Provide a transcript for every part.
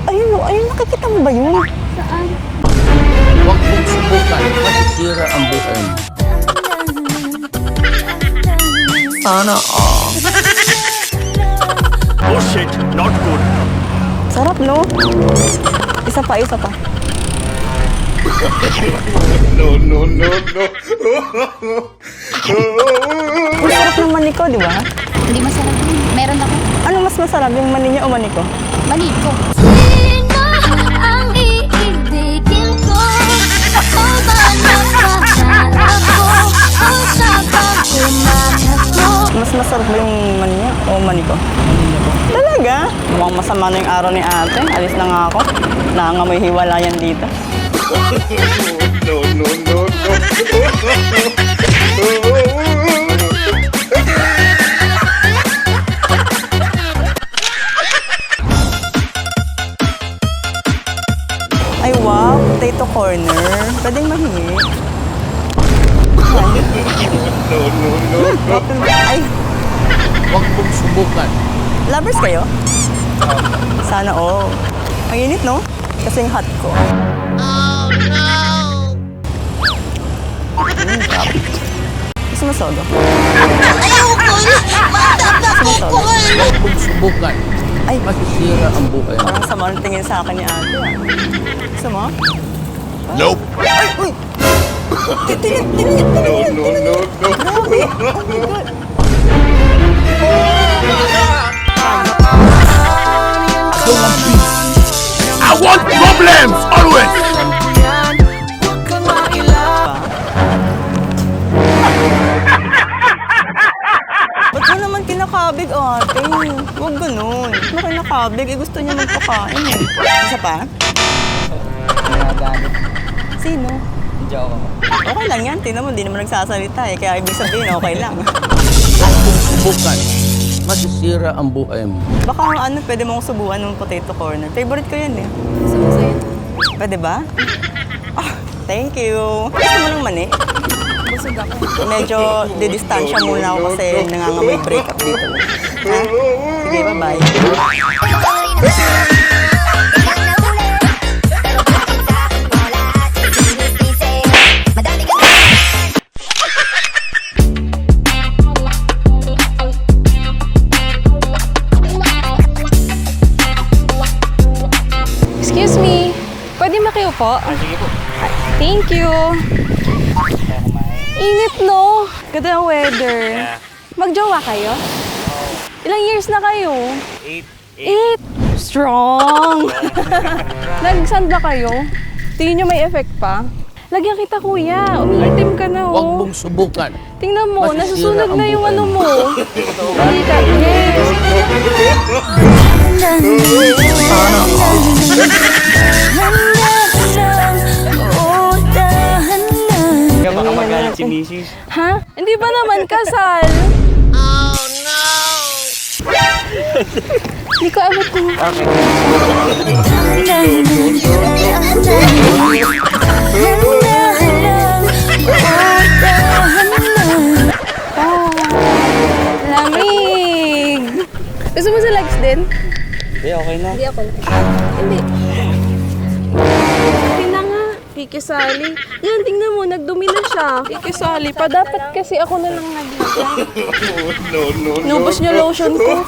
Ayun o, ayun, nakikita mo ba yun? Saan? Huwag mong subukan, masisira ang buhay mo. Sana Oh shit, not good. Sarap, no? Isa pa, isa pa. No, no, no, no. Ang sarap ng mani ko, di ba? Hindi masarap yun. Meron ako. Ano mas masarap, yung mani niya o mani ko? Mali ko. Sino ang iibigin ko? Ako ba napaharap ko? O siya bang tumatakbo? Mas masarap ba yung mani niya o mani ko? Talaga? Mukhang masama na yung araw ni ate. Alis na nga ako. Nangangamoy hiwalayan dito. No, no, no, no. Ay wow, potato corner. Pwedeng mahingi. No, no, no, no. Ay, Huwag mong subukan. lovers kayo? Sana all. Ang init, no? Kasing hot ko. Oh, no! Gusto mo sodo? Ayoko na! Matatapos ko nga! Huwag mong subukan, Ay, masisira ang buhay mo. parang sama ng tingin sa akin ni ate. Ah. Gusto mo? Nope. Ay, uy! Tingin, No, no, no, no. Grabe! Oh my God! I want problems always. Ba't mo naman kinakabig, ate? Huwag ganun. Ba't mo kinakabig? Eh, gusto niya magpakain eh. Isa pa? Nagagalit. Sino? Hindi ako. Okay lang yan. Tingnan mo, hindi naman nagsasalita eh. Kaya ibig sabihin, okay lang. Huwag mong subukan, masisira ang buhay mo. Baka ano, pwede mong subukan ng potato corner. Favorite ko yan eh. Gusto mo sa'yo? Pwede ba? Ah, thank you. Gusto mo ng mani? Busog ako. Medyo didistansya muna ako kasi nangangamoy breakup dito. Ha? Sige, bye-bye. Excuse me, pwede makiupo? Sige po. Thank you. Init, no? Ganda ng weather. Yeah. Magjowa kayo? Ilang years na kayo? 8. 8? Strong! Nag-sand ba kayo? Tingin nyo may effect pa? Lagyan kita, kuya. Umiitim ka na, Huwag oh. mong subukan. Tingnan mo, Masisira nasusunog ang na yung buhay ano mo. mo. Dali ka. Yes. Kaya baka magalit si Mrs. Ha? Hindi ba naman kasal? Hindi ko abot ko. Oh, lamig. Gusto mo sa legs din? Hindi, okay na. Hindi ako. Hindi. Sabi na nga, kikisali. Yan, tingnan mo, nagdumi na siya. Kikisali pa. Dapat kasi ako na lang naglagay. No, no, no. Nubos niyo lotion ko.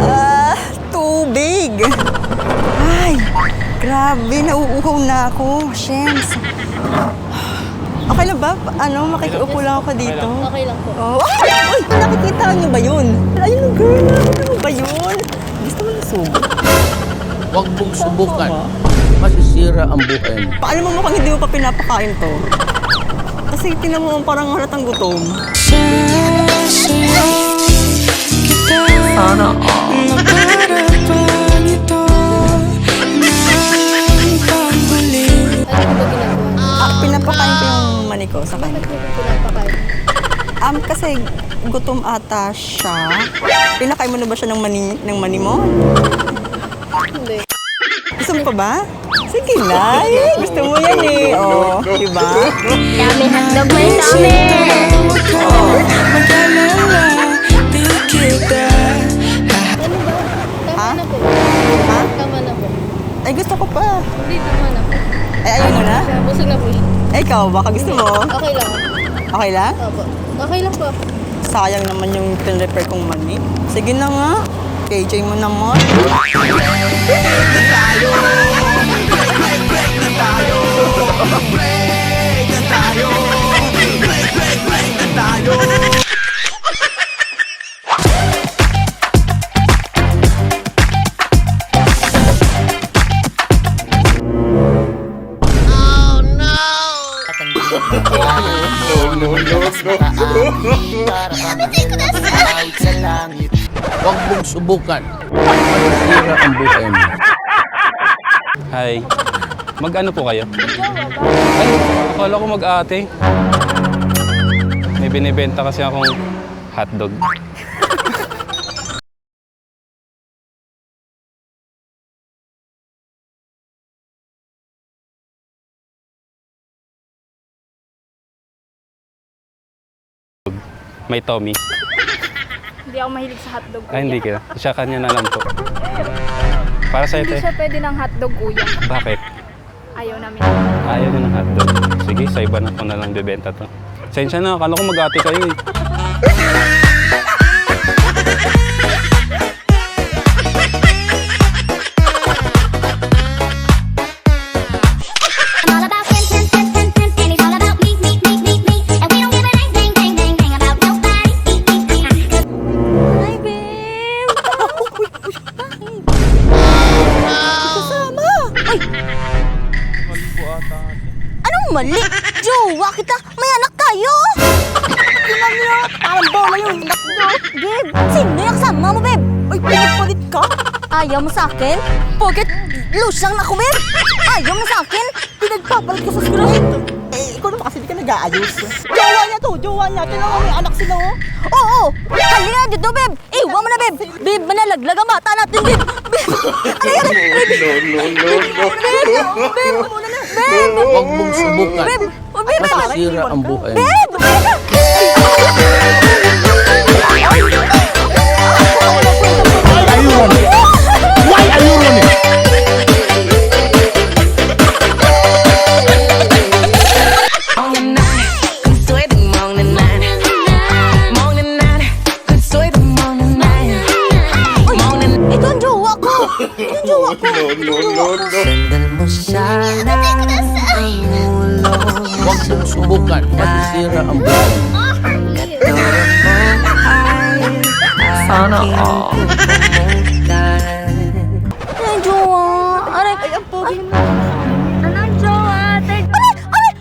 Ah, tubig! Ay, grabe, nauuhaw na ako. Shems. Okay lang ba? Ano, makikiupo lang ako dito? Okay lang po. Oh, ay! Uy, nakikita niyo ba yun? Ayun, girl, nakikita mo ba yun? Gusto mo na subo? Huwag mong subukan, masisira ang buhay mo. Paano mo mukhang hindi mo pa pinapakain to? Kasi tinan mo parang halatang gutom. Sana Ano ba ginagawa? pinapakain ko yung mani ko sa kanya. Pinapakain. kasi gutom ata siya. Pinakain mo na ba siya ng mani mo? Hindi. Gusto mo pa ba? Sige na. Gusto mo yan eh. Oh, diba? Dami hotdog, may dami. Ha? Tama na po. Ha? Tama na po. Ay, gusto ko pa. Hindi, tama na po. Ay, ayaw mo na? Busog na po siya. Eh, ikaw, baka gusto mo. Okay lang. Okay lang? Opo. Okay lang po. Sayang naman yung pinrepair kong mani. Sige na nga. KJ mo naman. No, no, no. Huwag mong subukan. Masisira ang buhay mo. Hi. Mag-ano po kayo? Ay, akala ko mag-ate. May binibenta kasi akong hotdog. May Tommy. Hindi ako mahilig sa hotdog, kuya. Ay, hindi ka. Siya kanya na lang po. Para sa'yo, Hindi te. siya pwede ng hotdog, kuya. Bakit? Ayaw namin. Ayaw niyo ng hotdog. Sige, sa iba na po na lang bibenta to. Sensya na, akala ko mag-ate kayo eh. I'm all about and it's all about me. And we don't give a dang about nobody. Hi, babe! Kasama! Ay! Anong mali? Jowa kita, may anak tayo! Tingnan niyo! Parang bola yung anak niyo! Babe, sino yung kasama mo, babe? Ay, pinagpalit ka! Ayaw mo sa akin? Porket loose lang ako, babe! Ayaw mo sa akin? Pinagpapalit ko sa script! Eh, ikaw naman kasi di ka nag-aayos. Jowa niya to! Jowa niya! Tingnan mo, may anak sila, oh! Oo! Halika na dito, babe! Iwan mo na, babe! Babe, manalaglag ang bata natin, babe! Babe! Ano yan? Babe! Babe! Huwag mong subukan. Babe! Oh, babe! Masisira ang buhay mo. Babe! Halika! Why are you running? Ito ang jowa ko! Ito ang jowa ko! No, no, no, no. Huwag mong subukan. Masisira ang buhay mo. Ano ang jowa? Aray! Ay, ang pogi mo. Ano ang jowa? Aray! Aray!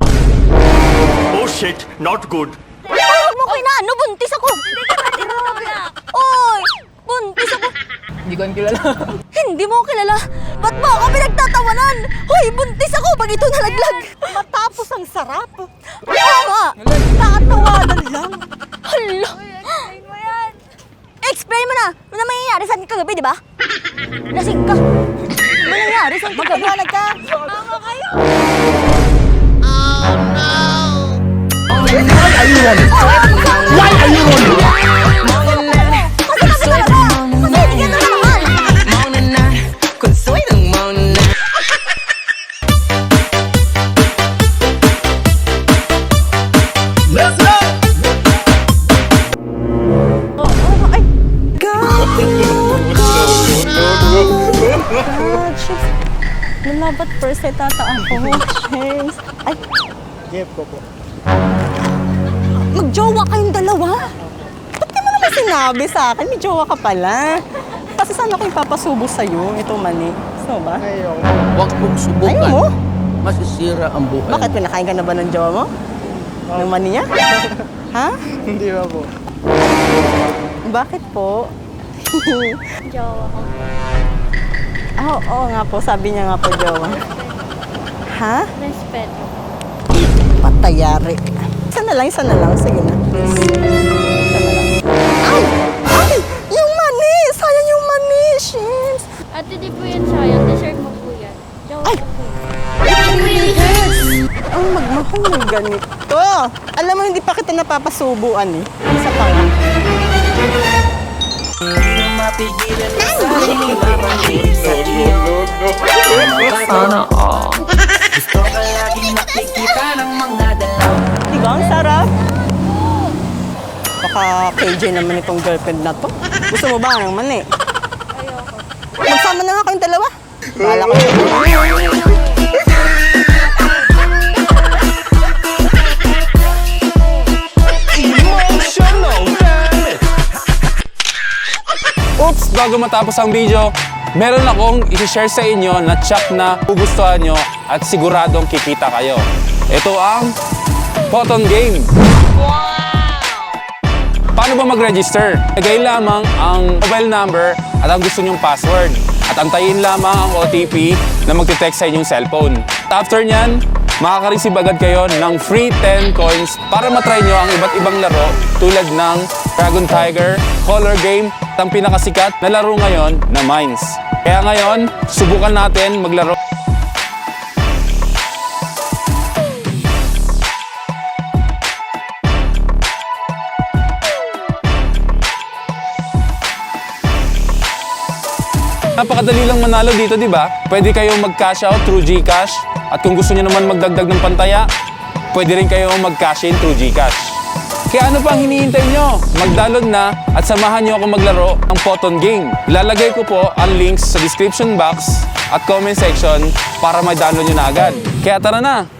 Oh shit, not good. Huwag mo ko inaano, buntis ako! Hindi ka pwede na. Oy! Buntis ako! Hindi ko kilala. Hindi mo ako kilala! Ba't mo ako pinagtatawanan? Hoy! Buntis ako pag ito nalaglag! Matapos ang sarap! Oo nga! Tatawanan lang! Hala! Explain mo na! Ano mangyayari sa atin kagabi, di ba? Lasing ka! Ano nangyayari sa atin kagabi? Magpapalad ka! Tama kayo! Why are you running? Kasi talaga! Kasi hindi ka na naman! Let's go! Ay! God! God, she's... Nalabat first ay tata ako. James. Ay! Jeff ko po. Magjowa kayong dalawa? Ba't di mo naman sinabi sa akin? May jowa ka pala. Kasi sana ko ipapasubo sa'yo. Ito mani. Gusto mo ba? Huwag mong subukan. Ayaw mo? Masisira ang buhay Bakit? mo. Pinakain ka na ba ng jowa mo? Ng mani niya? Ha? Hindi ba po? Bakit po? Jowa ko. Oo nga po. Sabi niya nga po, jowa. Ha? Respeto. Patayari. Isa na lang. Sige na. Isa na lang. Ay! Yung mani! Sayang yung mani! Shims! Ate, di po yan sayang. Dessert mo po yan. Jowa ko po. Ang magmahal ng ganito. Alam mo, hindi pa kita napapasubuan eh. Isa pa nga. Diba, ang sarap? Baka KJ naman itong girlfriend na to. Gusto mo ba ng mani? Ayoko. Magsama na nga kayong dalawa. Bahala ko. Oops! Bago matapos ang video, meron akong isi-share sa inyo na tsak na gugustuhan nyo at siguradong kikita kayo. Ito ang Photon Game. Paano ba mag-register? Lagay lamang ang mobile number at ang gusto nyong password. At antayin lamang ang OTP na magte-text sa inyong cellphone. After nyan, makaka-receive agad kayo ng free 10 coins para matry nyo ang iba't ibang laro tulad ng Dragon Tiger, Color Game, at ang pinakasikat na laro ngayon na Mines. Kaya ngayon, subukan natin maglaro. Napakadali lang manalo dito, di ba? Pwede kayong mag-cash out through GCash. At kung gusto niyo naman magdagdag ng pantaya, pwede rin kayong mag-cash in through GCash. Kaya ano pang hinihintay nyo? Mag-download na at samahan nyo ako maglaro ng Photon Game. Ilalagay ko po ang links sa description box at comment section para may download nyo na agad. Kaya tara na!